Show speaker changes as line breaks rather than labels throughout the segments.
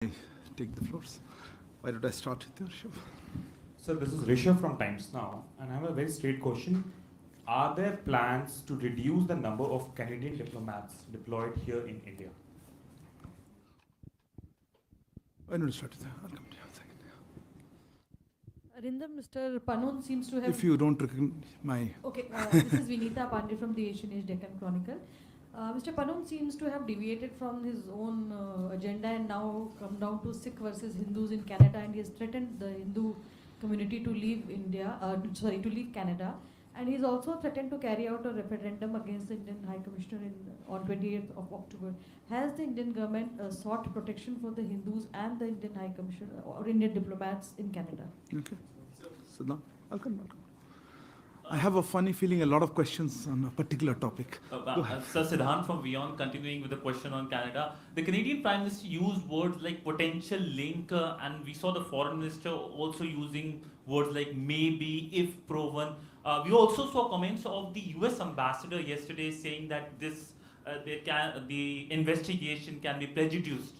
take the floors. Why don't I start with your Rishabh?
So this is Rishabh from Times Now, and I have a very straight question. Are there plans to reduce the number of Canadian diplomats deployed here in India?
Why don't you start with that? I'll come to you in a second.
Arindam, Mr. Panon seems to have...
If you don't recognize my...
Okay, this is Vinita Pandey from the Asian Age Deccan Chronicle. Mr. Panon seems to have deviated from his own agenda and now come down to Sikh versus Hindus in Canada, and he has threatened the Hindu community to leave to leave Canada. And he's also threatened to carry out a referendum against the Indian High Commissioner on 28th of October. Has the Indian government sought protection for the Hindus and the Indian High Commissioner or Indian diplomats in Canada?
Okay. So now, I'll come. I have a funny feeling a lot of questions on a particular topic.
Sir Siddhant from Vion, continuing with the question on Canada. The Canadian Prime Minister used words like potential link, and we saw the Foreign Minister also using words like maybe, if proven. We also saw comments of the US Ambassador yesterday saying that the investigation can be prejudiced.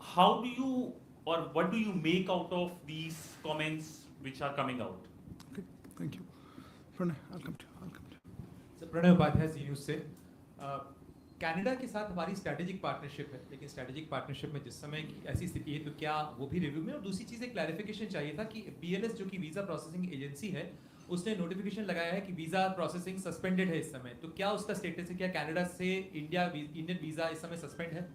How do you, or what do you make out of these comments which are coming out?
Okay, thank you. Pranay, I'll come to you.
So Pranay Upadhyay Zee News से Canada के साथ हमारी strategic partnership है, लेकिन strategic partnership में जिस समय की ऐसी स्थिति है तो क्या वो भी रिव्यू में, और दूसरी चीज़ एक क्लैरिफिकेशन चाहिए था कि BLS जो कि वीज़ा प्रोसेसिंग एजेंसी है उसने नोटिफिकेशन लगाया है कि वीज़ा प्रोसेसिंग सस्पेंडेड है इस समय, तो क्या उसका स्टेटस है? क्या कनाडा से इंडियन वीज़ा इस समय सस्पेंड है?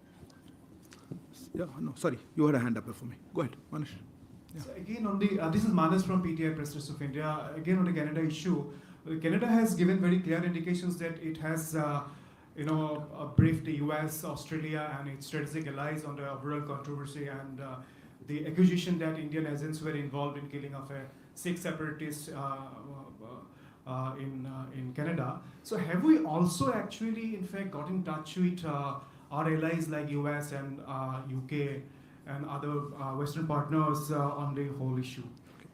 Yeah, no, sorry, you had a hand up before me. Go ahead, Manish. Yeah.
So again, on the this is Manas from PTI Press Trust of India. Again, on the Canada issue, Canada has given very clear indications that it has, briefed the US, Australia, and its strategic allies on the overall controversy and the accusation that Indian agents were involved in killing of a Sikh separatist in Canada. So have we also actually, in fact, got in touch with our allies like US and UK and other Western partners on the whole issue?
Okay.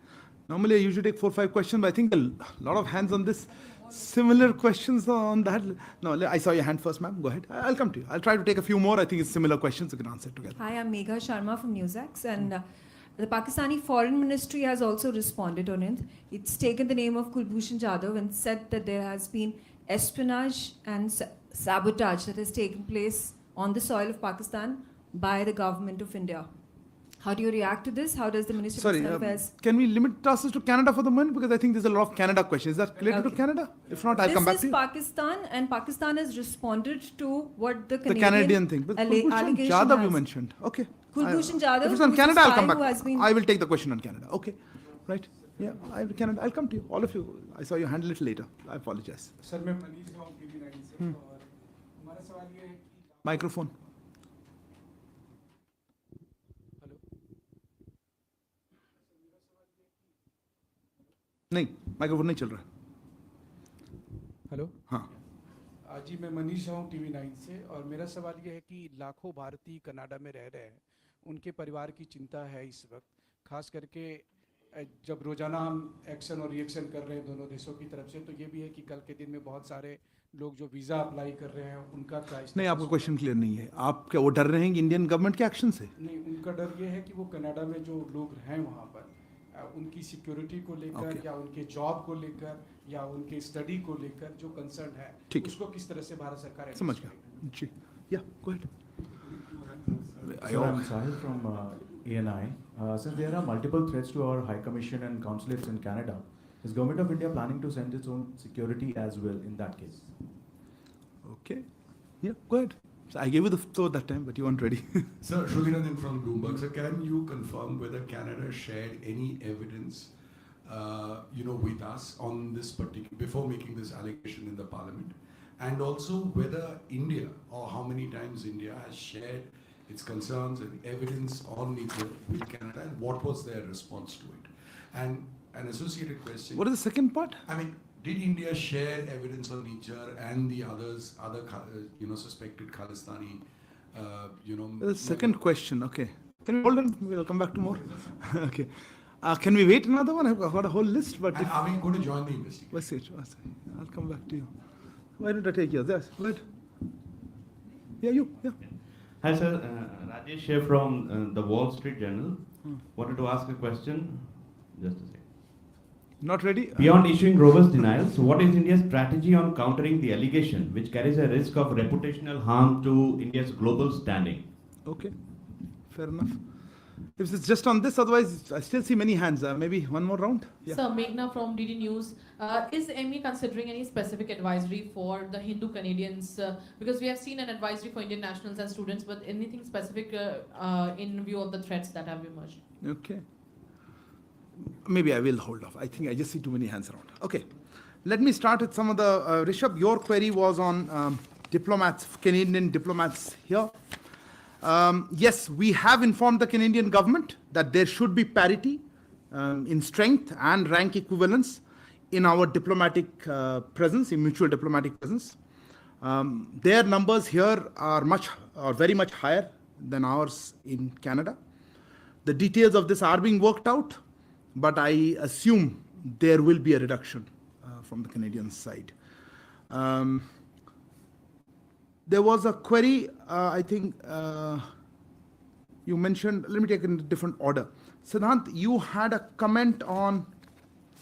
Normally, I usually take 4 or 5 questions, but I think a lot of hands on this. Similar questions on that. No, I saw your hand first, ma'am. Go ahead. I'll come to you. I'll try to take a few more. I think it's similar questions. You can answer together.
Hi, I'm Megha Sharma from NewsX, and the Pakistani Foreign Ministry has also responded on it. It's taken the name of Kulbhushan Jadhav and said that there has been espionage and sabotage that has taken place on the soil of Pakistan by the government of India. How do you react to this? How does the Ministry of External Affairs...
Can we limit ourselves to Canada for the moment? Because I think there's a lot of Canada questions. Is that related to Canada? If not, I'll come back to you.
This is Pakistan, and Pakistan has responded to what the
Canadian thing. But Kulbhushan Jadhav you mentioned. Okay.
Kulbhushan Jadhav,
if it's on Canada, I'll come back. I will take the question on Canada. Okay. Right. Yeah, I'll come to you. All of you. I saw your hand a little later. I apologize.
Sir, मैं मनीष हूँ TV9 से और हमारा सवाल ये है कि
Microphone. नहीं, माइक्रोफोन नहीं चल रहा।
हेलो
हाँ
जी, मैं मनीष हूँ TV9 से और मेरा सवाल ये है कि लाखों भारतीय कनाडा में रह रहे हैं, उनके परिवार की चिंता है इस वक्त, खास करके जब रोजाना हम एक्शन और रिएक्शन कर रहे हैं दोनों देशों की तरफ से, तो ये भी है कि कल के दिन में बहुत सारे लोग जो वीज़ा अप्लाई कर रहे हैं उनका प्राइस... नहीं,
आपका क्वेश्चन क्लियर नहीं है। आप क्या वो डर रहे हैं इंडियन गवर्नमेंट के एक्शन से?
नहीं, उनका डर ये है कि वो कनाडा में जो लोग हैं वहाँ पर उनकी सिक्योरिटी को लेकर या उनके जॉब को लेकर या उनके स्टडी को लेकर जो कंसर्न है, उसको किस तरह से भारत सरकार
समझ गया जी। या go ahead.
I'm Sahil from ANI. Since there are multiple threats to our High Commission and consulates in Canada, is Government of India planning to send its own security as well in that case?
Okay. Yeah, go ahead. So I gave you the floor that time, but you weren't ready.
Sir, Shruvinathan from Bloomberg. Sir, can you confirm whether Canada shared any evidence, with us on this particular, before making this allegation in the Parliament? And also whether India, or how many times India has shared its concerns and evidence on nuclear with Canada, and what was their response to it? And an associated question.
What is the second part?
I mean, did India share evidence on Niger and the other suspected Khalistani,
The second question, okay. Can we hold on? We'll come back to more. Okay. Can we wait another one? I've got a whole list, but...
are we going to join the investigation?
Wait, I'll come back to you. Why don't I take yours? Yes, go ahead. Yeah, you. Yeah.
Hi, sir. Rajesh here from the Wall Street Journal. Wanted to ask a question. Just a second.
Not ready?
Beyond issuing robust denials, what is India's strategy on countering the allegation, which carries a risk of reputational harm to India's global standing?
Okay, fair enough. If it's just on this, otherwise I still see many hands. Maybe one more round? Yeah.
So, Meghna from DD News. Is ME considering any specific advisory for the Hindu Canadians? Because we have seen an advisory for Indian nationals and students, but anything specific in view of the threats that have emerged?
Okay. Maybe I will hold off. I think I just see too many hands around. Okay. Let me start with some of the, Rishabh, your query was on diplomats, Canadian diplomats here. Yes, we have informed the Canadian government that there should be parity in strength and rank equivalence in our diplomatic presence, in mutual diplomatic presence. Their numbers here are very much higher than ours in Canada. The details of this are being worked out, but I assume there will be a reduction from the Canadian side. There was a query, I think you mentioned, let me take it in a different order. Siddhant, you had a comment on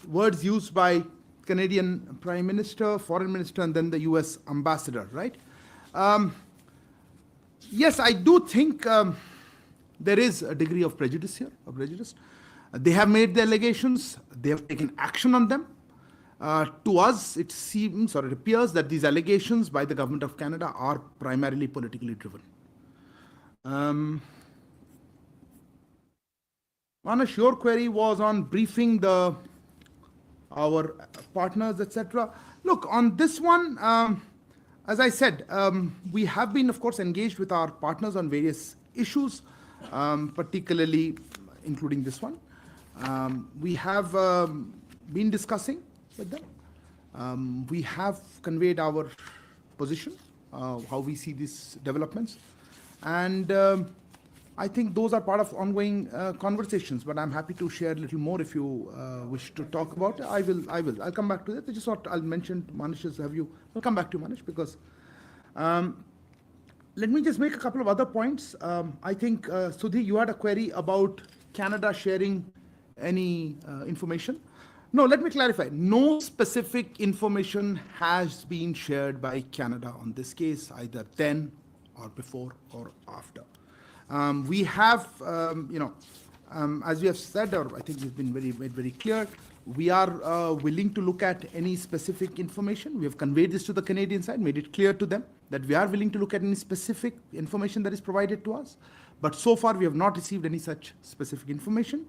words used by Canadian Prime Minister, Foreign Minister, and then the US Ambassador, right? Yes, I do think there is a degree of prejudice here, They have made the allegations, they have taken action on them. To us, it seems or it appears that these allegations by the government of Canada are primarily politically driven. Manish, your query was on briefing our partners, etc. Look, on this one, as I said, we have been, of course, engaged with our partners on various issues, particularly including this one. We have been discussing with them. We have conveyed our position, how we see these developments. And I think those are part of ongoing conversations, but I'm happy to share a little more if you wish to talk about it. I will. I'll come back to that. I just thought I'll mention Manish's, I'll come back to Manish because let me just make a couple of other points. I think, Sudhi, you had a query about Canada sharing any information. No, let me clarify. No specific information has been shared by Canada on this case, either then or before or after. We have, as we have said, or I think we've been made very clear, we are willing to look at any specific information. We have conveyed this to the Canadian side, made it clear to them that we are willing to look at any specific information that is provided to us. But so far, we have not received any such specific information.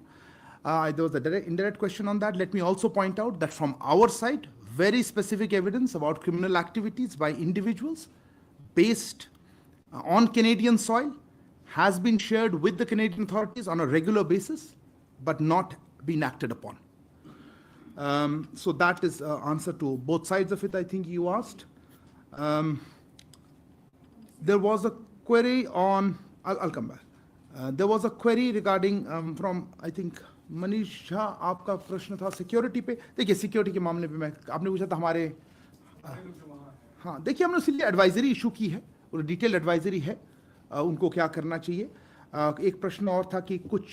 There was a indirect question on that. Let me also point out that from our side, very specific evidence about criminal activities by individuals based on Canadian soil has been shared with the Canadian authorities on a regular basis, but not been acted upon. So that is answer to both sides of it, I think you asked. There was a query on, I'll come back. There was a query regarding from, I think, Manish Jha, आपका प्रश्न था security पे. देखिए security के मामले पे आपने पूछा था हमारे, हाँ देखिए हमने उसके लिए एडवाइजरी इशू की है और डिटेल एडवाइजरी है उनको क्या करना चाहिए. एक प्रश्न और था कि कुछ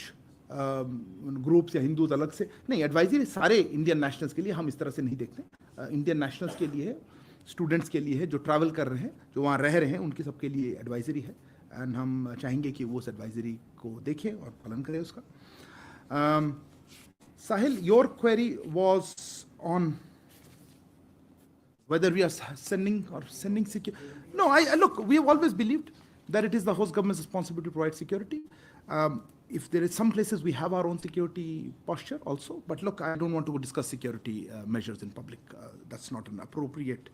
ग्रुप्स या हिंदूज अलग से नहीं, एडवाइजरी सारे इंडियन नेशनल्स के लिए हम इस तरह से नहीं देखते. इंडियन नेशनल्स के लिए है, स्टूडेंट्स के लिए है, जो ट्रैवल कर रहे हैं, जो वहाँ रह रहे हैं, उनके सबके लिए एडवाइजरी है. एंड हम चाहेंगे कि वो उस एडवाइजरी को देखें और पालन करें उसका. Sahil, your query was on whether we are sending security. No, look, we have always believed that it is the host government's responsibility to provide security. If there is some places we have our own security posture also, but look, I don't want to discuss security measures in public. That's not an appropriate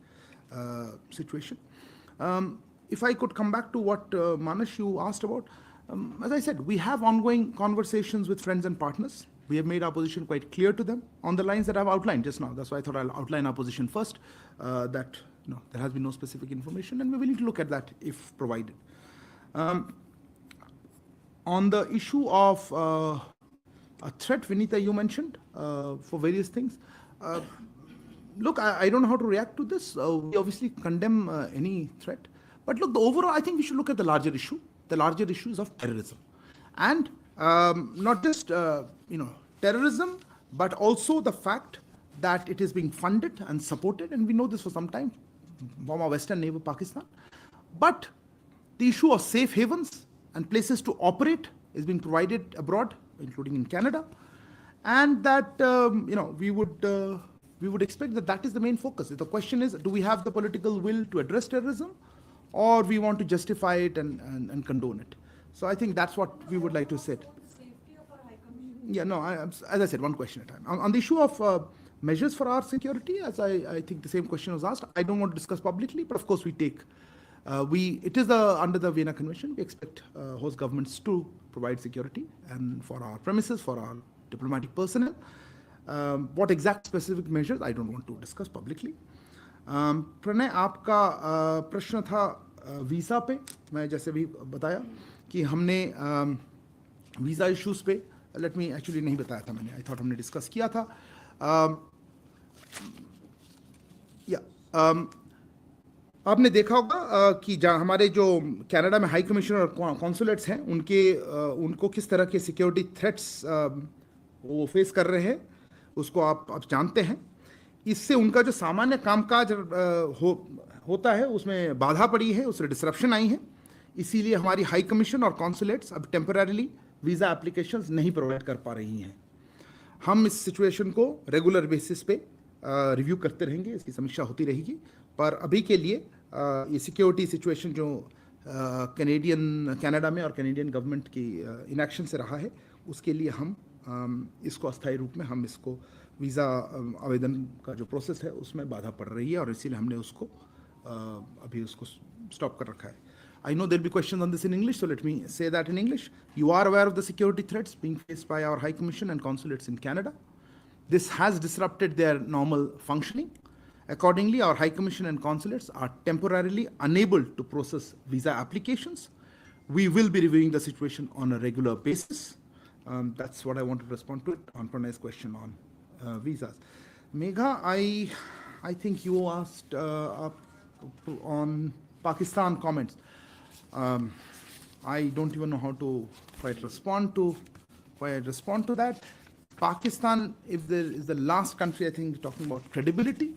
situation. If I could come back to what Manish, you asked about, as I said, we have ongoing conversations with friends and partners. We have made our position quite clear to them on the lines that I've outlined just now. That's why I thought I'll outline our position first, that there has been no specific information, and we're willing to look at that if provided. On the issue of a threat, Vinita, you mentioned for various things. Look, I don't know how to react to this. We obviously condemn any threat. But look, the overall, I think we should look at the larger issue. the larger issues of terrorism. And not just, terrorism, but also the fact that it is being funded and supported, and we know this for some time, from our western neighbor Pakistan. But the issue of safe havens and places to operate is being provided abroad, including in Canada, and that we would expect that that is the main focus. The question is, do we have the political will to address terrorism, or we want to justify it and condone it? So I think that's what we would like to say. Yeah, no, as I said, one question at a time. On the issue of measures for our security, as I think the same question was asked, I don't want to discuss publicly, but of course we take, it is under the Vienna Convention, we expect host governments to provide security and for our premises, for our diplomatic personnel. What exact specific measures, I don't want to discuss publicly. Pranay, आपका प्रश्न था visa पे. मैं जैसे भी बताया कि हमने वीज़ा इश्यूज़ पे, लेट मी एक्चुअली नहीं बताया था मैंने, आई थॉट हमने डिस्कस किया था. आपने देखा होगा कि जहाँ हमारे जो कनाडा में हाई कमिश्नर और कॉन्सुलेट्स हैं, उनको किस तरह के सिक्योरिटी थ्रेट्स वो फेस कर रहे हैं, उसको आप जानते हैं. इससे उनका जो सामान्य कामकाज होता है उसमें बाधा पड़ी है, उससे डिसरप्शन आई है. इसीलिए हमारी हाई कमीशन और कॉन्सुलेट्स अब टेम्पररीली वीज़ा एप्लीकेशंस नहीं प्रोवाइड कर पा रही हैं. हम इस सिचुएशन को रेगुलर बेसिस पे रिव्यू करते रहेंगे, इसकी समीक्षा होती रहेगी. पर अभी के लिए ये सिक्योरिटी सिचुएशन जो कनाडा में और कैनेडियन गवर्नमेंट की इनएक्शन से रहा है, उसके लिए हम इसको अस्थायी रूप में हम इसको वीज़ा आवेदन का जो प्रोसेस है उसमें बाधा पड़ रही है, और इसीलिए हमने उसको अभी उसको स्टॉप कर रखा है. I know there'll be questions on this in English, so let me say that in English. You are aware of the security threats being faced by our High Commission and consulates in Canada. This has disrupted their normal functioning. Accordingly, our High Commission and consulates are temporarily unable to process visa applications. We will be reviewing the situation on a regular basis. That's what I want to respond to it on Pranay's question on visas. Megha, I think you asked on Pakistan comments. I don't even know how to quite respond to that. Pakistan, if there is the last country, I think, talking about credibility,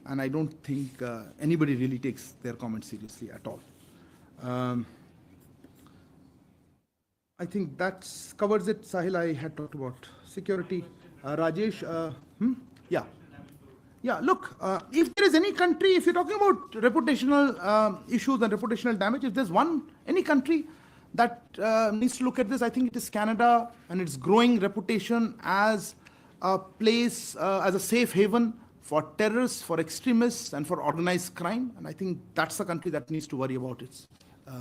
and I don't think anybody really takes their comments seriously at all. I think that covers it. Sahil, I had talked about security. Rajesh, yeah, look, if there is any country, if you're talking about reputational issues and reputational damage, if there's any country that needs to look at this, I think it is Canada and its growing reputation as a place, as a safe haven for terrorists, for extremists, and for organized crime. And I think that's the country that needs to worry about its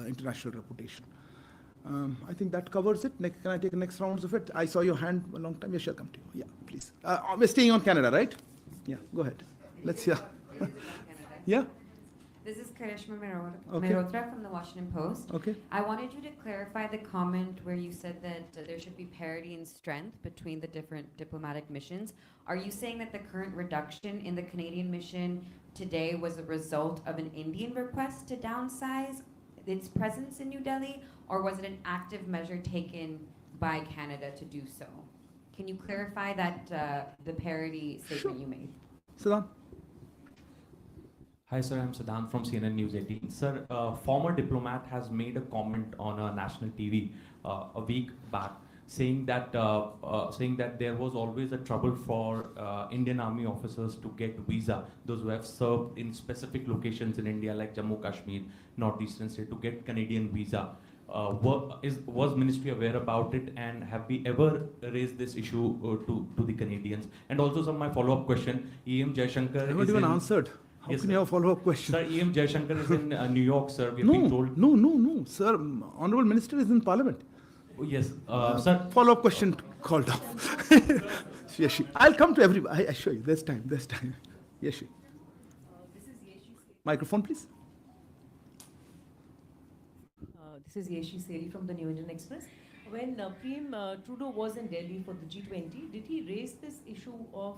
international reputation. I think that covers it. Can I take the next rounds of it? I saw your hand a long time. Yes, I'll come to you. Yeah, please. We're staying on Canada, right? Yeah, go ahead. Let's hear. Yeah?
This is Karishma Mehrotra from the Washington Post.
Okay.
I wanted you to clarify the comment where you said that there should be parity in strength between the different diplomatic missions. Are you saying that the current reduction in the Canadian mission today was a result of an Indian request to downsize its presence in New Delhi, or was it an active measure taken by Canada to do so? Can you clarify that the parity statement you made?
Siddhan.
Hi, sir. I'm Siddhan from CNN News 18. Sir, a former diplomat has made a comment on national TV a week back, saying that there was always a trouble for Indian Army officers to get visa, those who have served in specific locations in India like Jammu Kashmir, northeastern state, to get Canadian visa. Was Ministry aware about it, and have we ever raised this issue to the Canadians? And also, sir, my follow-up question, E.M. Jaishankar
I haven't even answered. How
yes,
can you have a follow-up question?
Sir, E.M. Jaishankar is in New York, sir. We've been told.
No, sir. Honorable Minister is in Parliament.
Oh, yes, sir.
Follow-up question called off. Yeshi. I'll come to everybody. I assure you, there's time. Yeshi. Microphone, please.
This is Yeshi Seri from the New Indian Express. When Prime Trudeau was in Delhi for the G20, did he raise this issue of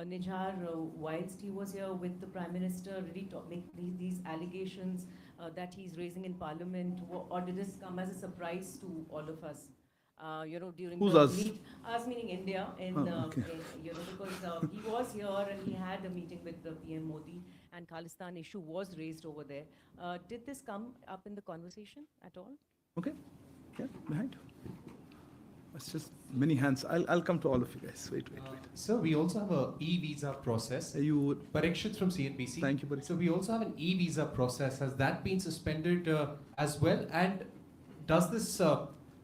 Nijhar whilst he was here with the Prime Minister? Did he make these allegations that he's raising in Parliament, or did this come as a surprise to all of us? During
Who's
the
us?
us meaning India,
Okay.
because he was here and he had a meeting with the PM Modi, and Khalistan issue was raised over there. Did this come up in the conversation at all?
Okay. Yeah, behind. It's just many hands. I'll come to all of you guys. Wait.
Sir, we also have a e-visa process.
You.
Parikshit from CNBC.
Thank you, Parikshit.
So we also have an e-visa process. Has that been suspended as well? And does this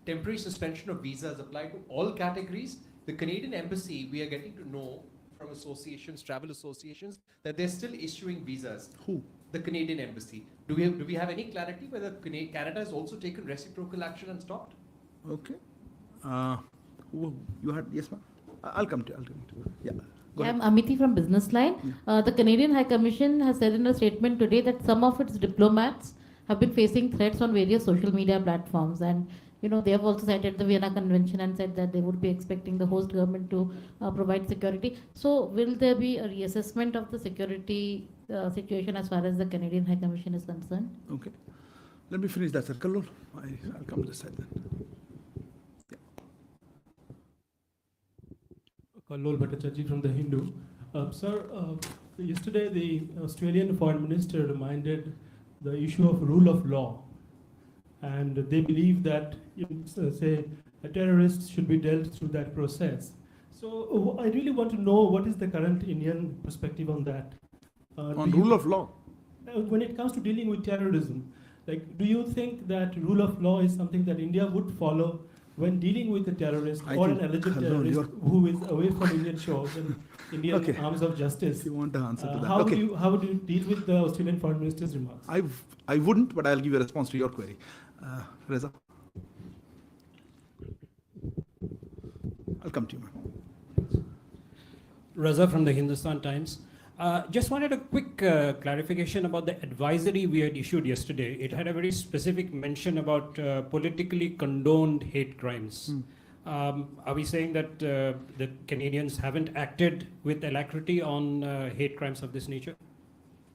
temporary suspension of visas apply to all categories? The Canadian Embassy, we are getting to know from associations, travel associations, that they're still issuing visas.
Who?
The Canadian Embassy. Do we have any clarity whether Canada has also taken reciprocal action and stopped?
Okay. You had, yes, ma'am? I'll come to you. Yeah. Go
I'm
ahead.
Amity from Business Line. The Canadian High Commission has said in a statement today that some of its diplomats have been facing threats on various social media platforms, and they have also cited the Vienna Convention and said that they would be expecting the host government to provide security. So will there be a reassessment of the security situation as far as the Canadian High Commission is concerned?
Okay. Let me finish that, sir. Kallol, I'll come to this side then.
Kallol Bhattacharjee from The Hindu. Sir, yesterday the Australian Foreign Minister reminded the issue of rule of law, and they believe that, say, a terrorist should be dealt through that process. So I really want to know what is the current Indian perspective on that.
On rule of law?
When it comes to dealing with terrorism, do you think that rule of law is something that India would follow when dealing with a terrorist or an alleged terrorist who is away from Indian shores and Indian arms of justice?
You want the answer to that?
How would you deal with the Australian Foreign Minister's remarks?
I wouldn't, but I'll give you a response to your query. Reza? I'll come to you, ma'am.
Raza from the Hindustan Times. Just wanted a quick clarification about the advisory we had issued yesterday. It had a very specific mention about politically condoned hate crimes. Are we saying that the Canadians haven't acted with alacrity on hate crimes of this nature?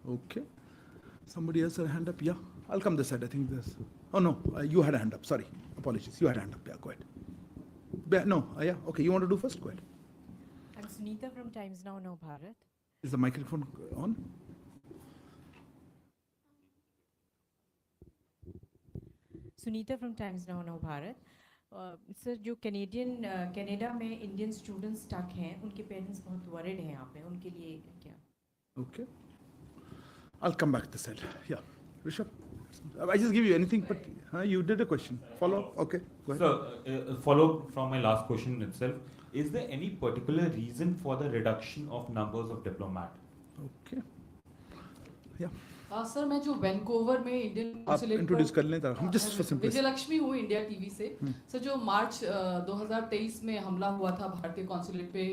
Okay. Somebody else had a hand up? Yeah. I'll come this side. I think this. Oh, no. You had a hand up. Sorry. Apologies. You had a hand up. Yeah, go ahead. No. Yeah. Okay. You want to do first? Go ahead.
I'm Sunita from Times Now Bharat.
Is the microphone on?
Sunita from Times Now Bharat. Sir जो Canada में Indian students stuck हैं उनके parents बहुत worried हैं यहाँ पे उनके लिए क्या?
Okay. I'll come back to this side. Yeah. Rishabh? I just give you anything, but you did a question. Follow up? Okay. Go ahead.
So, follow up from my last question itself. Is there any particular reason for the reduction of numbers of diplomats?
Okay. Yeah.
Sir मैं जो Vancouver में Indian consulate
introduce कर लें हम just for simple
Vijayalakshmi हूँ India TV से sir जो मार्च 2023 में हमला हुआ था भारतीय कॉन्सुलेट पे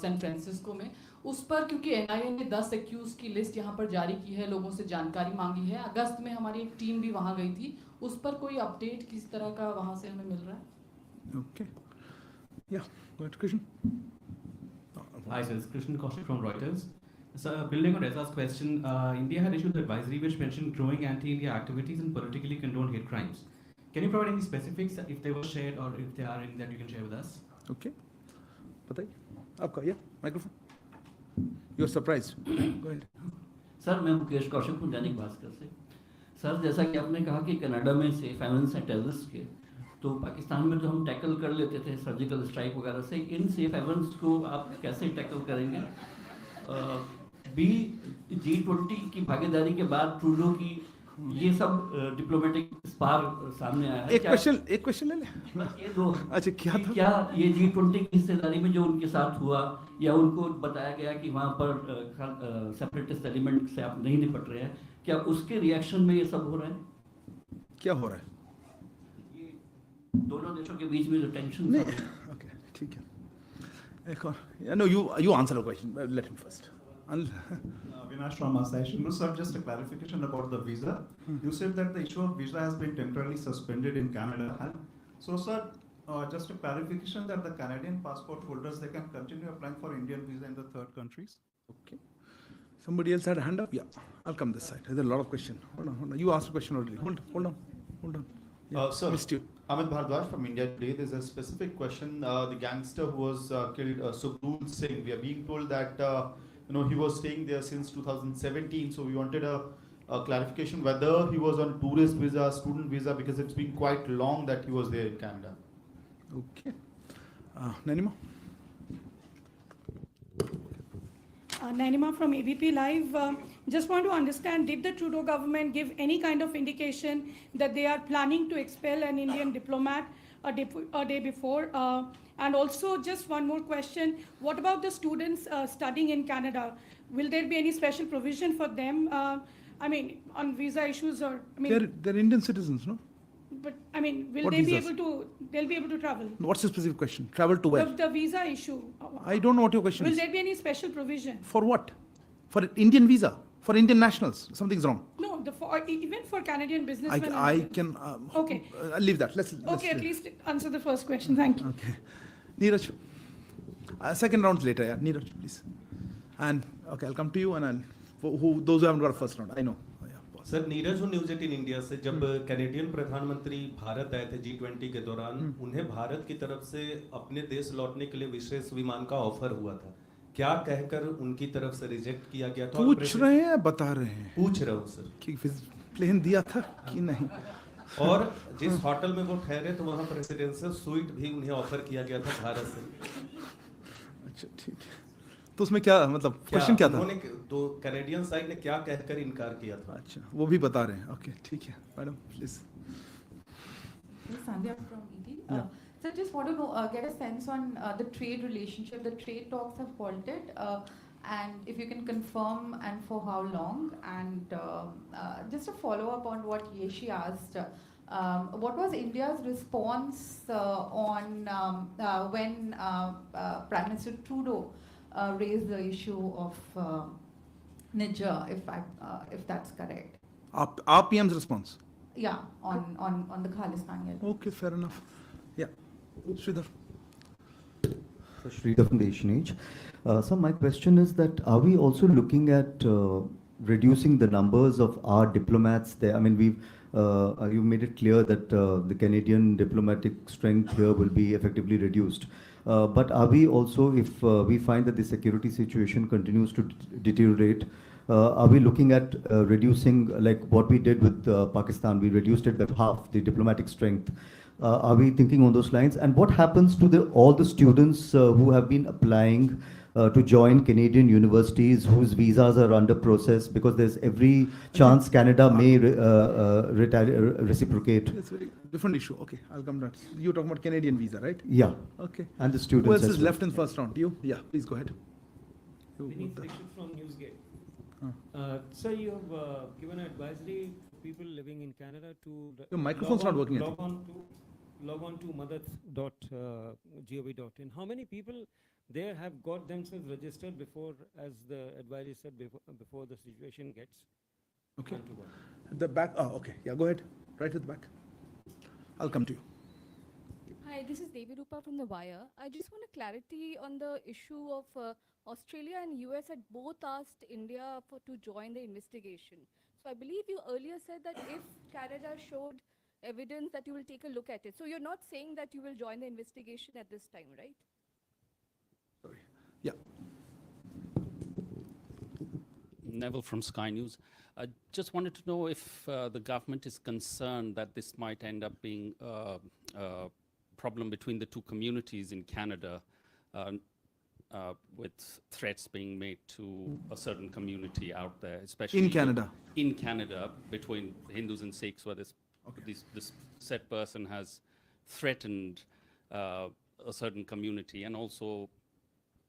सैन फ्रांसिस्को में उस पर क्योंकि एनआईए ने 10 एक्यूज की लिस्ट यहाँ पर जारी की है लोगों से जानकारी मांगी है अगस्त में हमारी एक टीम भी वहाँ गई थी उस पर कोई अपडेट किस तरह का वहाँ से हमें मिल रहा है
ओके या go ahead Krishnan.
Hi sir, it's Krishnan Kaushik from Reuters. So, building on Reza's question, India had issued an advisory which mentioned growing anti-India activities and politically condoned hate crimes. Can you provide any specifics if they were shared or if they are any that you can share with us?
Okay. बताइए आपका या microphone You're surprised. Go ahead.
Sir मैं मुकेश कौशिक हूँ दैनिक भास्कर से sir जैसा कि आपने कहा कि कनाडा में सेफ हेवन्स हैं टेररिस्ट के तो पाकिस्तान में जो हम टैकल कर लेते थे सर्जिकल स्ट्राइक वगैरह से इन सेफ हेवन्स को आप कैसे टैकल करेंगे G20 की भागीदारी के बाद ट्रूडो की ये सब डिप्लोमेटिक स्पार सामने आया है
एक क्वेश्चन ले ले
ये दो
अच्छा
क्या ये G20 की हिस्सेदारी में जो उनके साथ हुआ या उनको बताया गया कि वहाँ पर सेपरेटिस्ट एलिमेंट से आप नहीं निपट रहे हैं क्या उसके रिएक्शन में ये सब हो रहा है
क्या हो रहा है
दोनों देशों के बीच में जो टेंशन
ओके ठीक है एक और no you answer the question let him first
Vinash from Session. No, sir, just a clarification about the visa. You said that the issue of visa has been temporarily suspended in Canada. So, sir, just a clarification that the Canadian passport holders, they can continue applying for Indian visa in the third countries?
Okay. Somebody else had a hand up? Yeah, I'll come this side. There's a lot of questions. Hold on. You asked a question already. Hold on. Yeah,
Sir,
missed you.
Amit Bhardwaj from India Today. There's a specific question. The gangster who was killed, Sukhdev Singh, we are being told that he was staying there since 2017. So we wanted a clarification whether he was on tourist visa, student visa, because it's been quite long that he was there in Canada.
Okay. Nanima?
Nanima from ABP Live. Just want to understand, did the Trudeau government give any kind of indication that they are planning to expel an Indian diplomat a day before? And also, just one more question, what about the students studying in Canada? Will there be any special provision for them? On visa issues or...
They're Indian citizens, no?
But, will
What
they be
visas?
they'll be able to travel?
What's the specific question? Travel to where?
The visa issue.
I don't know what your question
Will
is.
there be any special provision?
For what? For Indian visa? For Indian nationals? Something's wrong.
No, even for Canadian businessmen.
I can...
Okay.
I'll leave that. Let's
At least answer the first question. Thank you.
Okay. Neeraj. Second round later, yeah. Neeraj, please. And, okay, I'll come to you and those who haven't got a first round. I know.
Sir Neeraj हूँ news 18 India से। जब Canadian प्रधानमंत्री भारत आए थे G20 के दौरान, उन्हें भारत की तरफ से अपने देश लौटने के लिए विशेष विमान का ऑफर हुआ था। क्या कहकर उनकी तरफ से रिजेक्ट किया गया था?
पूछ रहे हैं, बता रहे हैं।
पूछ रहा हूँ सर
कि प्लेन दिया था कि नहीं।
और जिस होटल में वो ठहरे तो वहाँ प्रेसिडेंशियल स्वीट भी उन्हें ऑफर किया गया था भारत से।
अच्छा, ठीक है। तो उसमें क्या मतलब क्वेश्चन क्या था?
उन्होंने दो कैनेडियन साइड ने क्या कहकर इनकार किया था?
अच्छा, वो भी बता रहे हैं। ओके, ठीक है, madam please.
Sandhya from ET. So just want to get a sense on the trade relationship. The trade talks have halted, and if you can confirm and for how long. And just a follow up on what Yeshi asked. What was India's response on when Prime Minister Trudeau raised the issue of Niger, if that's correct?
Our PM's response?
Yeah, on the Khalistani.
Okay, fair enough. Yeah, Sridhar.
So Sridhar from the Asian Age. So my question is that are we also looking at reducing the numbers of our diplomats there? I mean, you've made it clear that the Canadian diplomatic strength here will be effectively reduced. But are we also, if we find that the security situation continues to deteriorate, are we looking at reducing, like what we did with Pakistan? We reduced it by half, the diplomatic strength. Are we thinking on those lines? And what happens to all the students who have been applying to join Canadian universities whose visas are under process, because there's every chance Canada may reciprocate?
That's a very different issue. Okay, I'll come to that. You're talking about Canadian visa, right?
Yeah.
Okay.
And the students.
Who else
as
is
well.
left in first round? You? Yeah, please go ahead.
Vinny Dixit from Newsgate. Sir, you have given advisory to people living in Canada to
Your microphone's not working, I think.
log on to mother.gov.in. How many people there have got themselves registered before, as the advisory said, before the situation gets
Okay.
untoward?
The back. Oh, okay. Yeah, go ahead. Right at the back. I'll come to you.
Hi, this is Devi Rupa from The Wire. I just want a clarity on the issue of Australia and US had both asked India to join the investigation. So I believe you earlier said that if Canada showed evidence that you will take a look at it. So you're not saying that you will join the investigation at this time, right?
Sorry. Yeah.
Neville from Sky News. I just wanted to know if the government is concerned that this might end up being a problem between the two communities in Canada, with threats being made to a certain community out there, especially
In Canada?
In Canada, between Hindus and Sikhs, where this said person has threatened a certain community, and also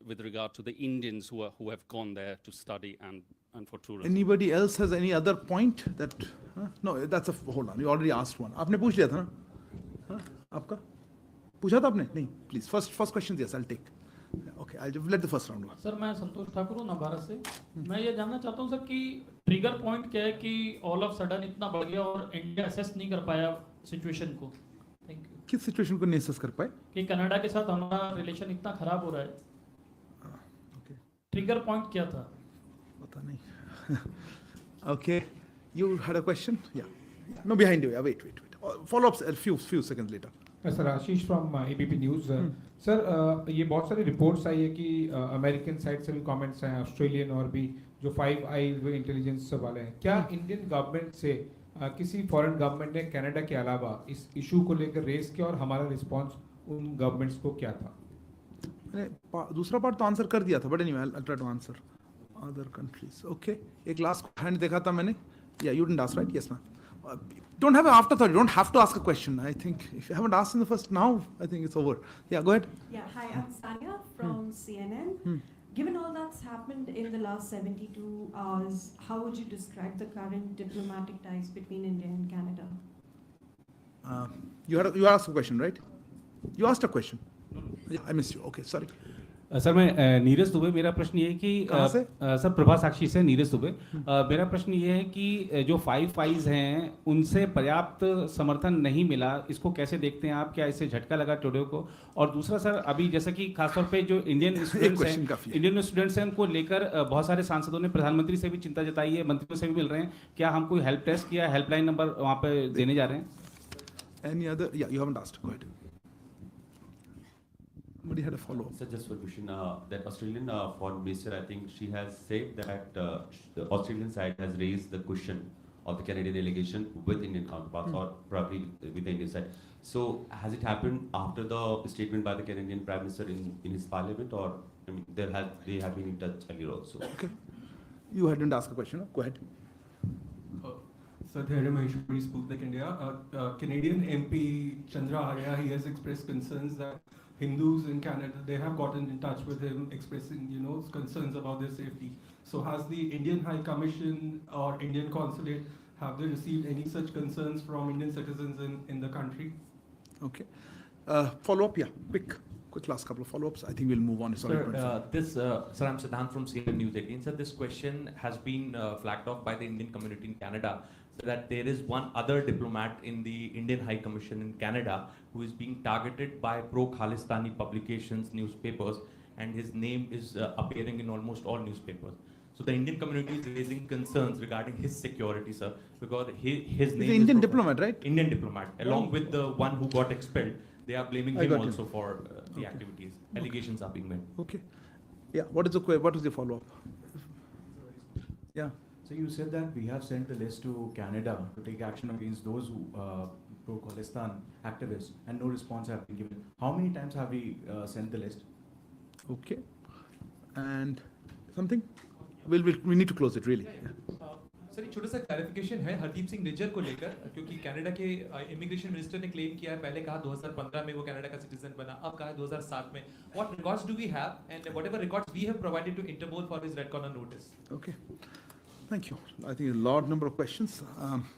with regard to the Indians who have gone there to study and for tourism.
Anybody else has any other point that? No, that's a hold on. You already asked one. आपने पूछ लिया था ना? आपका? पूछा था आपने? नहीं. Please. First question. Yes, I'll take. Okay, I'll let the first round.
Sir मैं संतोष ठाकुर हूँ नवारा से। मैं ये जानना चाहता हूँ सर कि ट्रिगर पॉइंट क्या है कि ऑल ऑफ सडन इतना बढ़ गया और इंडिया असेस नहीं कर पाया सिचुएशन को। Thank you.
किस सिचुएशन को नहीं असेस कर पाए?
कि कनाडा के साथ हमारा रिलेशन इतना खराब हो रहा है। ट्रिगर पॉइंट क्या था?
पता नहीं. Okay, you had a question? Yeah. No, behind you. Yeah, wait. Follow-ups a few seconds later.
Sir Ashish from ABP news. Sir ये बहुत सारी रिपोर्ट्स आई है कि अमेरिकन साइड से भी कमेंट्स हैं, ऑस्ट्रेलियन और भी जो 5 आईज इंटेलिजेंस वाले हैं. क्या इंडियन गवर्नमेंट से किसी फॉरेन गवर्नमेंट ने कनाडा के अलावा इस इशू को लेकर रेस किया और हमारा रिस्पांस उन गवर्नमेंट्स को क्या था?
दूसरा पार्ट तो आंसर कर दिया था, but anyway I try to answer. Other countries. Okay, एक लास्ट हैंड देखा था मैंने. Yeah you didn't ask, right? Yes ma'am. Don't have an afterthought. You don't have to ask a question. I think if you haven't asked in the first, now I think it's over. Yeah, go ahead.
Yeah, hi, I'm Sanya from CNN. Given all that's happened in the last 72 hours, how would you describe the current diplomatic ties between India and Canada?
You asked a question, right? You asked a question. Yeah, I missed you. Okay, sorry.
Sir मैं नीरज दुबे. मेरा प्रश्न ये है कि sir Prabha साक्षी से नीरज दुबे. मेरा प्रश्न ये है कि जो 5 आईज हैं उनसे पर्याप्त समर्थन नहीं मिला, इसको कैसे देखते हैं आप? क्या इससे झटका लगा ट्रूडो को? और दूसरा सर, अभी जैसा कि खासतौर पे जो इंडियन स्टूडेंट्स हैं उनको लेकर बहुत सारे सांसदों ने प्रधानमंत्री से भी चिंता जताई है, मंत्रियों से भी मिल रहे हैं. क्या हम कोई हेल्प डेस्क या हेल्पलाइन नंबर वहाँ पे देने जा रहे हैं?
Any other? Yeah, you haven't asked. Go ahead. Somebody had a follow-up.
So just one question. That Australian foreign minister, I think she has said that the Australian side has raised the question of the Canadian delegation with Indian counterparts, or probably with the Indian side. So has it happened after the statement by the Canadian Prime Minister in his parliament, or I mean, they have been in touch earlier also?
Okay. You hadn't asked a question. Go ahead.
Sir, Terrorism Maheshwari, Sputnik India. Canadian MP Chandra Arya, he has expressed concerns that Hindus in Canada, they have gotten in touch with him expressing, concerns about their safety. So has the Indian High Commission or Indian Consulate, have they received any such concerns from Indian citizens in the country?
Okay. Follow-up, yeah. Quick last couple of follow-ups. I think we'll move on. Sorry.
Sir, I'm Siddhant from CNN News 18. Sir, this question has been flagged off by the Indian community in Canada, so that there is one other diplomat in the Indian High Commission in Canada who is being targeted by pro-Khalistani publications, newspapers, and his name is appearing in almost all newspapers. So the Indian community is raising concerns regarding his security, sir, because his name
is Indian diplomat, right?
Indian diplomat, along with the one who got expelled. They are blaming him also for the activities. Allegations are being made.
Okay. Yeah. What is the follow-up? Yeah.
So you said that we have sent the list to Canada to take action against those who pro-Khalistan activists, and no response have been given. How many times have we sent the list?
Okay. And something? We need to close it, really.
Sir एक छोटा सा clarification है हरदीप सिंह निज्जर को लेकर, क्योंकि Canada के immigration minister ने claim किया है, पहले कहा 2015 में वो कनाडा का सिटीजन बना, अब कहा 2007 में. What records do we have, and whatever records we have provided to Interpol for his red corner notice?
Okay. Thank you. I think a large number of questions.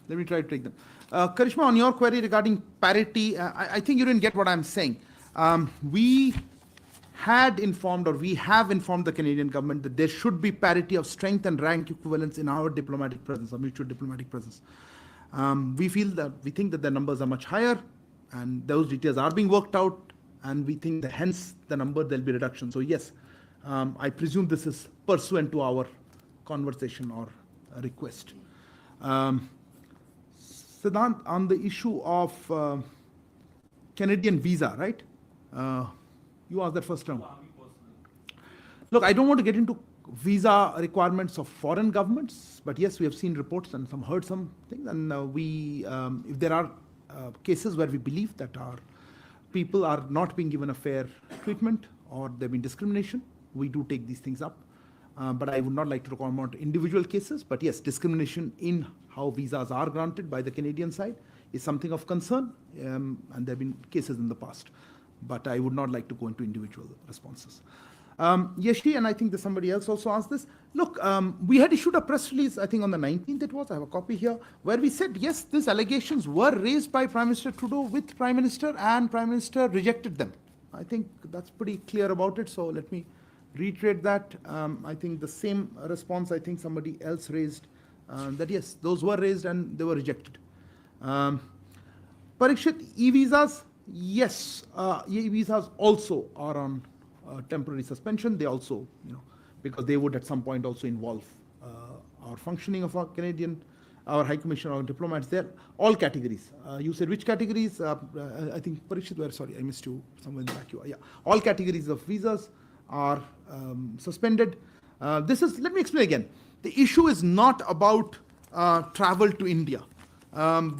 Let me try to take them. Karishma, on your query regarding parity, I think you didn't get what I'm saying. We had informed, or we have informed the Canadian government that there should be parity of strength and rank equivalence in our diplomatic presence, our mutual diplomatic presence. We think that the numbers are much higher, and those details are being worked out, and we think that hence the number there'll be reduction. So yes, I presume this is pursuant to our conversation or request. Siddhant, on the issue of Canadian visa, right? You asked that first term. Look, I don't want to get into visa requirements of foreign governments, but yes, we have seen reports and heard some things, and if there are cases where we believe that our people are not being given a fair treatment or there have been discrimination, we do take these things up. But I would not like to comment on individual cases. But yes, discrimination in how visas are granted by the Canadian side is something of concern, and there have been cases in the past. But I would not like to go into individual responses. Yeshi, and I think there's somebody else also asked this. Look, we had issued a press release, I think on the 19th it was, I have a copy here, where we said, yes, these allegations were raised by Prime Minister Trudeau with Prime Minister, and Prime Minister rejected them. I think that's pretty clear about it, so let me reiterate that. I think the same response, I think somebody else raised, that yes, those were raised and they were rejected. Parikshit, e-visas, yes, e-visas also are on temporary suspension. They also, because they would at some point also involve or functioning of our High Commission, our diplomats there, all categories. You said which categories? I think Parikshit, sorry, I missed you somewhere in the back. Yeah, all categories of visas are suspended. Let me explain again. The issue is not about travel to India. The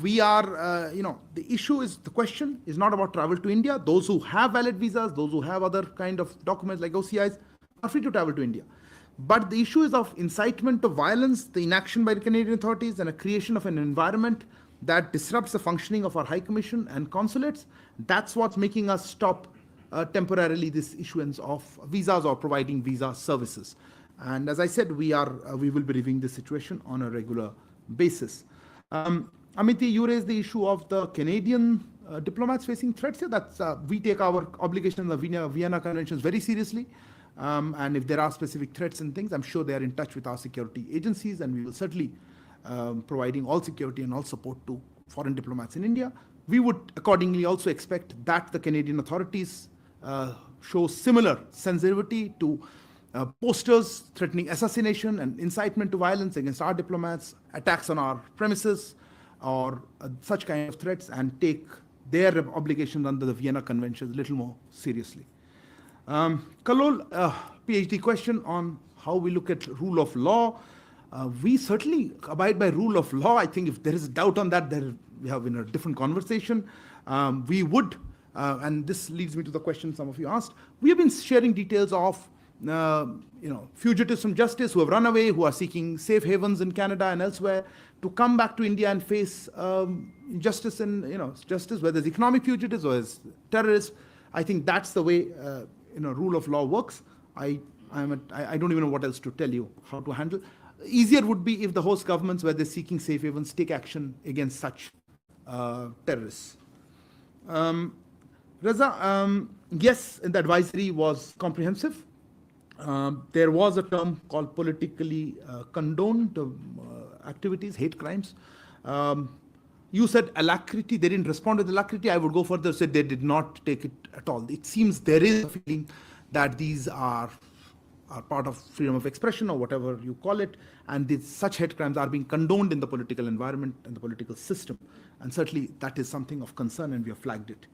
question is not about travel to India. Those who have valid visas, those who have other kind of documents like OCIs are free to travel to India. But the issue is of incitement to violence, the inaction by the Canadian authorities, and a creation of an environment that disrupts the functioning of our High Commission and consulates. That's what's making us stop temporarily this issuance of visas or providing visa services. And as I said, we will be reviewing the situation on a regular basis. Amity, you raised the issue of the Canadian diplomats facing threats here. We take our obligation in the Vienna Conventions very seriously. And if there are specific threats and things, I'm sure they are in touch with our security agencies, and we will certainly providing all security and all support to foreign diplomats in India. We would accordingly also expect that the Canadian authorities show similar sensitivity to posters threatening assassination and incitement to violence against our diplomats, attacks on our premises, or such kind of threats, and take their obligations under the Vienna Conventions a little more seriously. Kalol, PhD question on how we look at rule of law. We certainly abide by rule of law. I think if there is a doubt on that, we have in a different conversation. We would, and this leads me to the question some of you asked. We have been sharing details of fugitives from justice who have run away, who are seeking safe havens in Canada and elsewhere, to come back to India and face justice, whether it's economic fugitives or as terrorists. I think that's the way rule of law works. I don't even know what else to tell you how to handle. Easier would be if the host governments, where they're seeking safe havens, take action against such terrorists. Reza, yes, the advisory was comprehensive. There was a term called politically condoned activities, hate crimes. You said alacrity. They didn't respond with alacrity. I would go further, say they did not take it at all. It seems there is a feeling that these are part of freedom of expression or whatever you call it, and such hate crimes are being condoned in the political environment and the political system. And certainly that is something of concern, and we have flagged it.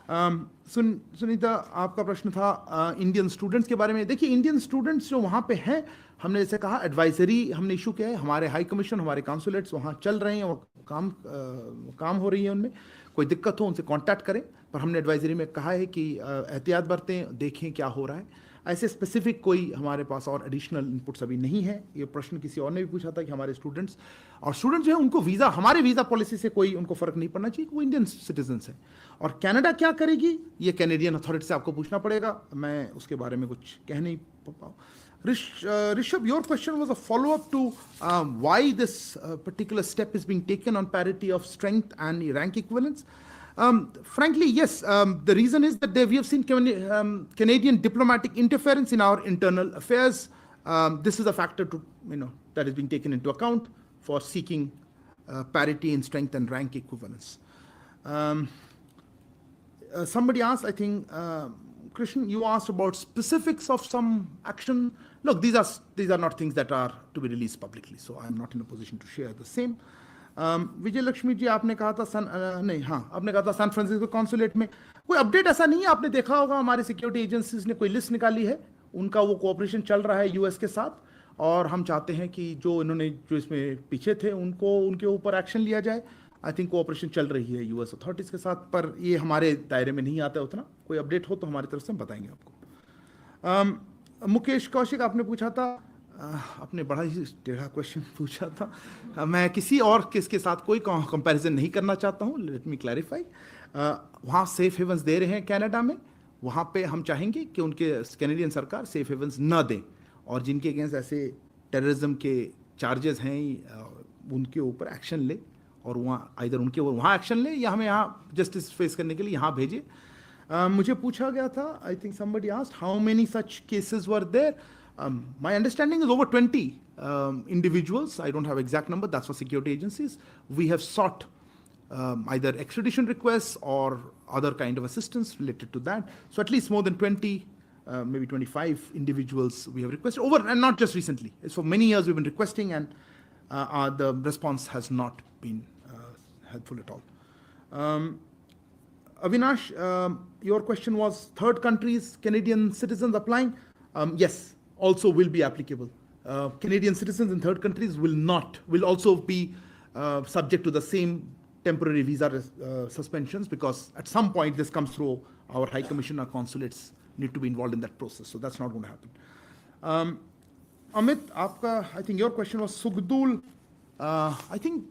Sunita, आपका प्रश्न था Indian students के बारे में. देखिए, Indian students जो वहाँ पे हैं, हमने जैसे कहा एडवाइजरी हमने इशू किया है. हमारे हाई कमीशन, हमारे काउंसुलेट्स वहाँ चल रहे हैं और काम हो रही है. उनमें कोई दिक्कत हो उनसे कांटेक्ट करें, पर हमने एडवाइजरी में कहा है कि एहतियात बरतें, देखें क्या हो रहा है. ऐसे स्पेसिफिक कोई हमारे पास और एडिशनल इनपुट्स अभी नहीं है. ये प्रश्न किसी और ने भी पूछा था कि हमारे स्टूडेंट्स जो है उनको वीज़ा, हमारे वीज़ा पॉलिसी से कोई उनको फ़र्क नहीं पड़ना चाहिए, वो इंडियन सिटीजन्स हैं. और कनाडा क्या करेगी, ये कैनेडियन अथॉरिटी से आपको पूछना पड़ेगा. मैं उसके बारे में कुछ कह नहीं पाऊँ. Rishabh, your question was a follow-up to why this particular step is being taken on parity of strength and rank equivalence. Frankly, yes. The reason is that we have seen Canadian diplomatic interference in our internal affairs. This is a factor that is being taken into account for seeking parity in strength and rank equivalence. Somebody asked, I think, Krishnan, you asked about specifics of some action. Look, these are not things that are to be released publicly, so I'm not in a position to share the same. विजय लक्ष्मी जी, आपने कहा था आपने कहा था San Francisco consulate में कोई update ऐसा नहीं है. आपने देखा होगा हमारे सिक्योरिटी एजेंसीज ने कोई लिस्ट निकाली है, उनका वो कोऑपरेशन चल रहा है यूएस के साथ, और हम चाहते हैं कि जो इसमें पीछे थे उनके ऊपर एक्शन लिया जाए. आई थिंक कोऑपरेशन चल रही है यूएस अथॉरिटीज़ के साथ, पर ये हमारे दायरे में नहीं आता उतना. कोई अपडेट हो तो हमारी तरफ से हम बताएंगे आपको. मुकेश कौशिक, आपने पूछा था, आपने बड़ा ही टेढ़ा क्वेश्चन पूछा था. मैं किसी और केस के साथ कोई कंपैरिजन नहीं करना चाहता हूँ. Let me clarify. वहाँ सेफ हेवंस दे रहे हैं कनाडा में, वहाँ पे हम चाहेंगे कि उनके कैनेडियन सरकार सेफ हेवंस न दें, और जिनके अगेंस्ट ऐसे टेररिज्म के चार्जेस हैं उनके ऊपर एक्शन ले, और वहाँ आइदर उनके वहाँ एक्शन ले या हमें यहाँ जस्टिस फेस करने के लिए यहाँ भेजे. मुझे पूछा गया था, I think somebody asked how many such cases were there. My understanding is over 20 individuals. I don't have exact number. That's for security agencies. We have sought either extradition requests or other kind of assistance related to that. So at least more than 20, maybe 25 individuals we have requested over, and not just recently. It's for many years we've been requesting, and the response has not been helpful at all. Avinash, your question was third countries, Canadian citizens applying. Yes, also will be applicable. Canadian citizens in third countries will also be subject to the same temporary visa suspensions, because at some point this comes through our High Commission, our consulates need to be involved in that process. So that's not going to happen. Amit, I think your question was Sugdul. I think,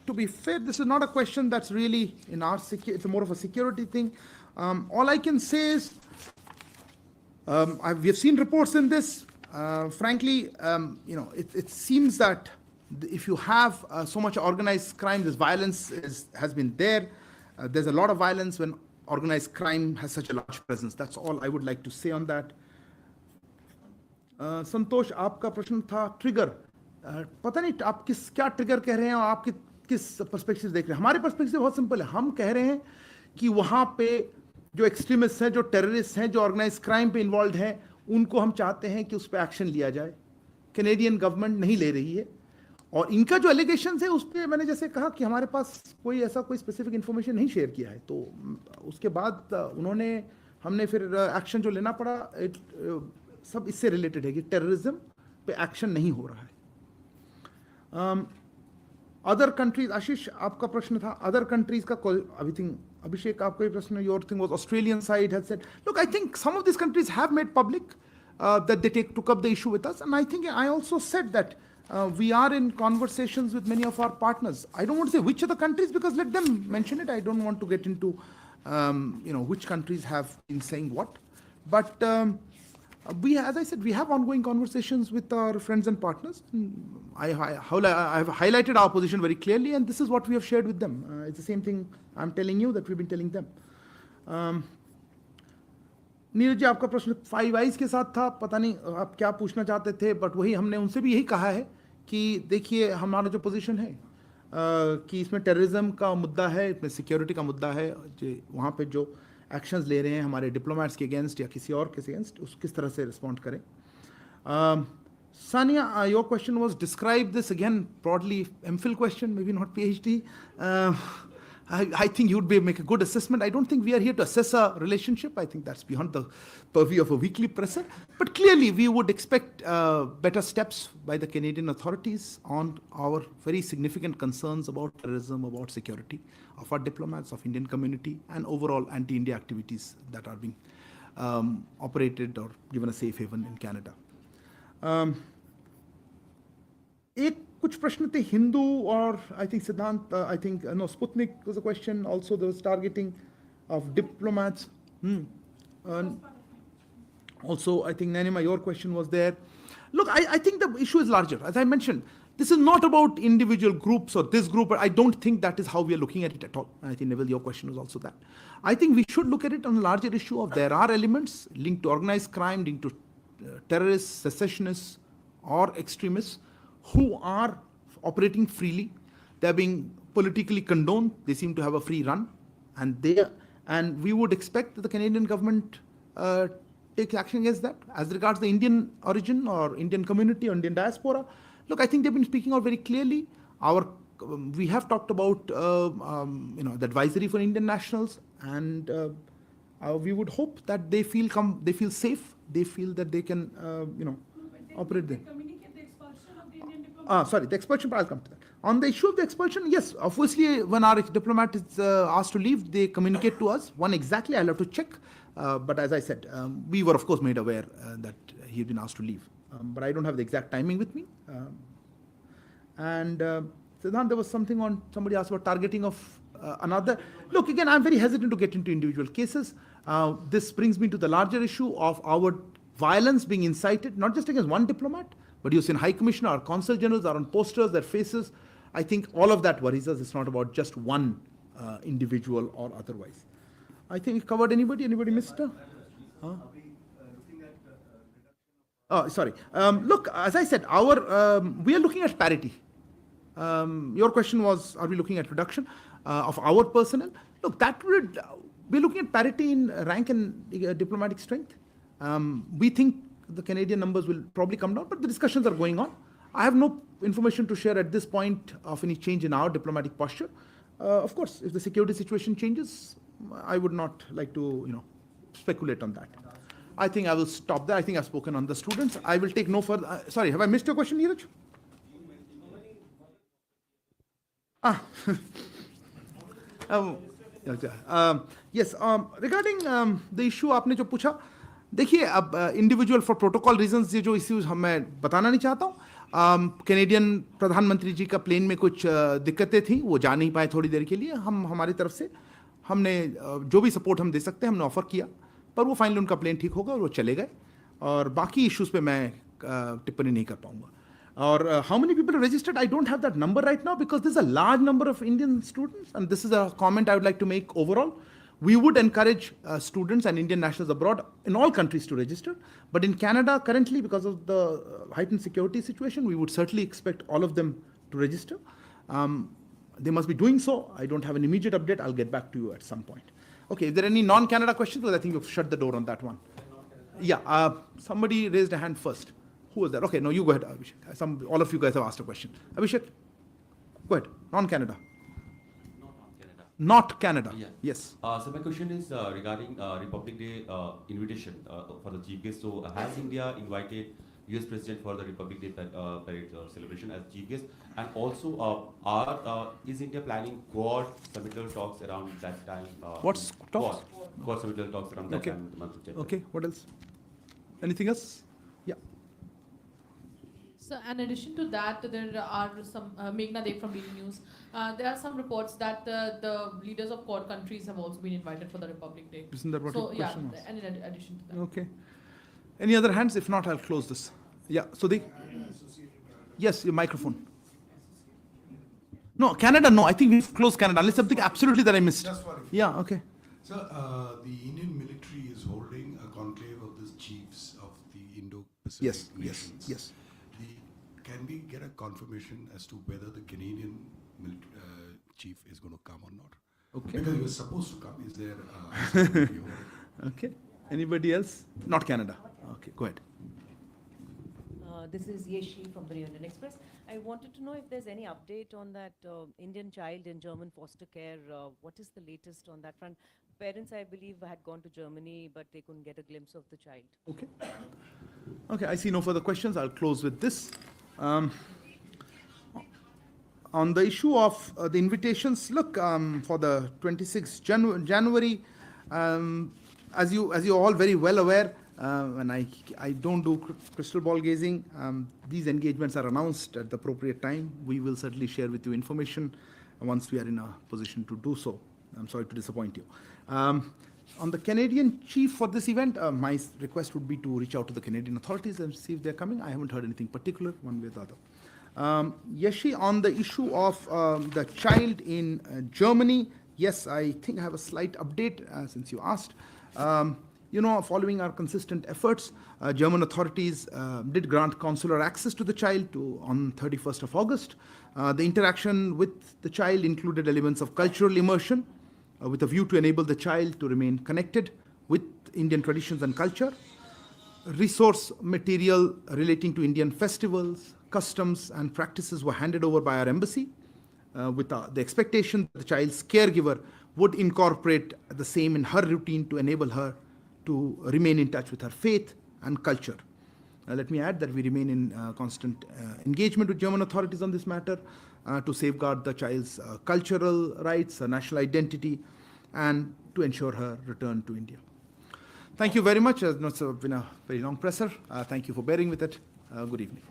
to be fair, this is not a question that's really in our it's more of a security thing. All I can say is, we have seen reports in this. Frankly, it seems that if you have so much organized crime, this violence has been there. There's a lot of violence when organized crime has such a large presence. That's all I would like to say on that. संतोष, आपका प्रश्न था trigger. पता नहीं आप क्या trigger कह रहे हैं और आप किस पर्सपेक्टिव देख रहे हैं. हमारे पर्सपेक्टिव बहुत सिंपल है. हम कह रहे हैं कि वहां पे जो एक्सट्रीमिस्ट हैं, जो टेररिस्ट हैं, जो ऑर्गेनाइज क्राइम पे इन्वॉल्व हैं, उनको हम चाहते हैं कि उस पर एक्शन लिया जाए. कैनेडियन गवर्नमेंट नहीं ले रही है. और इनका जो एलिगेशंस है उस पर मैंने जैसे कहा कि हमारे पास कोई स्पेसिफिक इन्फॉर्मेशन नहीं शेयर किया है. तो उसके बाद हमने फिर एक्शन जो लेना पड़ा, सब इससे रिलेटेड है कि टेररिज्म पे एक्शन नहीं हो रहा है. अदर कंट्रीज, आशीष आपका प्रश्न था अदर कंट्रीज का. आई थिंक Abhishek, आपका ये प्रश्न, your thing was Australian side had said, look, I think some of these countries have made public that they took up the issue with us, and I think I also said that we are in conversations with many of our partners. I don't want to say which of the countries, because let them mention it. I don't want to get into which countries have been saying what, but as I said, we have ongoing conversations with our friends and partners. I have highlighted our position very clearly, and this is what we have shared with them. It's the same thing I'm telling you that we've been telling them. Neeraj ji, आपका प्रश्न 5 eyes के साथ था. पता नहीं आप क्या पूछना चाहते थे, बट वही हमने उनसे भी यही कहा है कि देखिए हमारा जो पोजीशन है कि इसमें टेररिज्म का मुद्दा है, इसमें सिक्योरिटी का मुद्दा है. वहाँ पे जो एक्शंस ले रहे हैं हमारे डिप्लोमेट्स के अगेंस्ट या किसी और के अगेंस्ट, उस किस तरह से रिस्पॉन्ड करें. Sania, your question was describe this again broadly, MPhil question, maybe not PhD. I think you'd make a good assessment. I don't think we are here to assess a relationship. I think that's beyond the purview of a weekly presser. But clearly, we would expect better steps by the Canadian authorities on our very significant concerns about terrorism, about security of our diplomats, of Indian community, and overall anti-India activities that are being operated or given a safe haven in Canada. कुछ प्रश्न थे हिंदू और I think Siddhant, I think no Sputnik was a question also. There was targeting of diplomats. Also, I think Nanima, your question was there. Look, I think the issue is larger. As I mentioned, this is not about individual groups or this group. I don't think that is how we are looking at it at all. I think, Neville, your question was also that. I think we should look at it on a larger issue of there are elements linked to organized crime, linked to terrorists, secessionists, or extremists who are operating freely. They're being politically condoned. They seem to have a free run. And we would expect that the Canadian government takes action against that. As regards the Indian origin or Indian community or Indian diaspora, look, I think they've been speaking out very clearly. We have talked about the advisory for Indian nationals, and we would hope that they feel safe. They feel that they can operate there. The expulsion, but I'll come to that. On the issue of the expulsion, yes, obviously when our diplomat is asked to leave, they communicate to us. When exactly, I'll have to check. But as I said, we were of course made aware that he had been asked to leave. But I don't have the exact timing with me. Siddhant, there was something on, somebody asked about targeting of another. Look, again, I'm very hesitant to get into individual cases. This brings me to the larger issue of our violence being incited, not just against one diplomat, but you've seen High Commissioner, our Consul Generals are on posters, their faces. I think all of that worries us. It's not about just one individual or otherwise. I think we covered anybody? Anybody missed? Sorry. Look, as I said, we are looking at parity. Your question was, are we looking at reduction of our personnel? Look, we're looking at parity in rank and diplomatic strength. We think the Canadian numbers will probably come down, but the discussions are going on. I have no information to share at this point of any change in our diplomatic posture. Of course, if the security situation changes, I would not like to, speculate on that. I think I will stop there. I think I've spoken on the students. I will take no further. Sorry, have I missed your question, Neeraj? Yes, regarding the issue आपने जो पूछा, देखिए अब individual for protocol reasons ये जो issues मैं बताना नहीं चाहता हूँ. कैनेडियन प्रधानमंत्री जी का प्लेन में कुछ दिक्कतें थी, वो जा नहीं पाए थोड़ी देर के लिए. हम हमारी तरफ से हमने जो भी सपोर्ट हम दे सकते हैं हमने ऑफर किया, पर वो फाइनली उनका प्लेन ठीक होगा और वो चले गए. और बाकी इश्यूज पे मैं टिप्पणी नहीं कर पाऊंगा. Or how many people are registered? I don't have that number right now because there's a large number of Indian students, and this is a comment I would like to make overall. We would encourage students and Indian nationals abroad in all countries to register, but in Canada currently, because of the heightened security situation, we would certainly expect all of them to register. They must be doing so. I don't have an immediate update. I'll get back to you at some point. Okay, if there are any non-Canada questions, because I think you've shut the door on that one. Yeah, somebody raised a hand first. Who was that? Okay, no, you go ahead, Abhishek. All of you guys have asked a question. Abhishek, go ahead. Non-Canada. Not Canada. Yeah. Yes.
So my question is regarding Republic Day invitation for the chief guest. So has India invited US President for the Republic Day parade celebration as chief guest? And also, is India planning Quad summit talks around that time?
What's talks?
Quad summit talks around that time in the month of January.
Okay. What else? Anything else? Yeah.
So, in addition to that, there are some, Meghna Dev from DD News, there are some reports that the leaders of Quad countries have also been invited for the Republic Day.
Isn't that what
so,
your question was?
And in addition to that.
Okay. Any other hands? If not, I'll close this. Yeah, so yes, your microphone. No, Canada, no. I think we've closed Canada, unless something absolutely that I missed.
Just one.
Yeah, okay.
So, the Indian military is holding a conclave of the chiefs of the Indo-Pacific nations.
Yes.
Can we get a confirmation as to whether the Canadian chief is going to come or not?
Okay.
Because he was supposed to come. Is there
okay. Anybody else? Not Canada. Okay, go ahead.
This is Yeshi from the New Indian Express. I wanted to know if there's any update on that Indian child in German foster care. What is the latest on that front? Parents, I believe, had gone to Germany, but they couldn't get a glimpse of the child.
Okay. Okay, I see no further questions. I'll close with this. On the issue of the invitations, look, for the 26th January, as you're all very well aware, and I don't do crystal ball gazing, these engagements are announced at the appropriate time. We will certainly share with you information once we are in a position to do so. I'm sorry to disappoint you. On the Canadian chief for this event, my request would be to reach out to the Canadian authorities and see if they're coming. I haven't heard anything particular, one way or the other. Yeshi, on the issue of the child in Germany, yes, I think I have a slight update since you asked. Following our consistent efforts, German authorities did grant consular access to the child on 31st of August. The interaction with the child included elements of cultural immersion, with a view to enable the child to remain connected with Indian traditions and culture. Resource material relating to Indian festivals, customs, and practices were handed over by our embassy, with the expectation that the child's caregiver would incorporate the same in her routine to enable her to remain in touch with her faith and culture. Let me add that we remain in constant engagement with German authorities on this matter to safeguard the child's cultural rights, her national identity, and to ensure her return to India. Thank you very much. It's been a very long presser. Thank you for bearing with it. Good evening.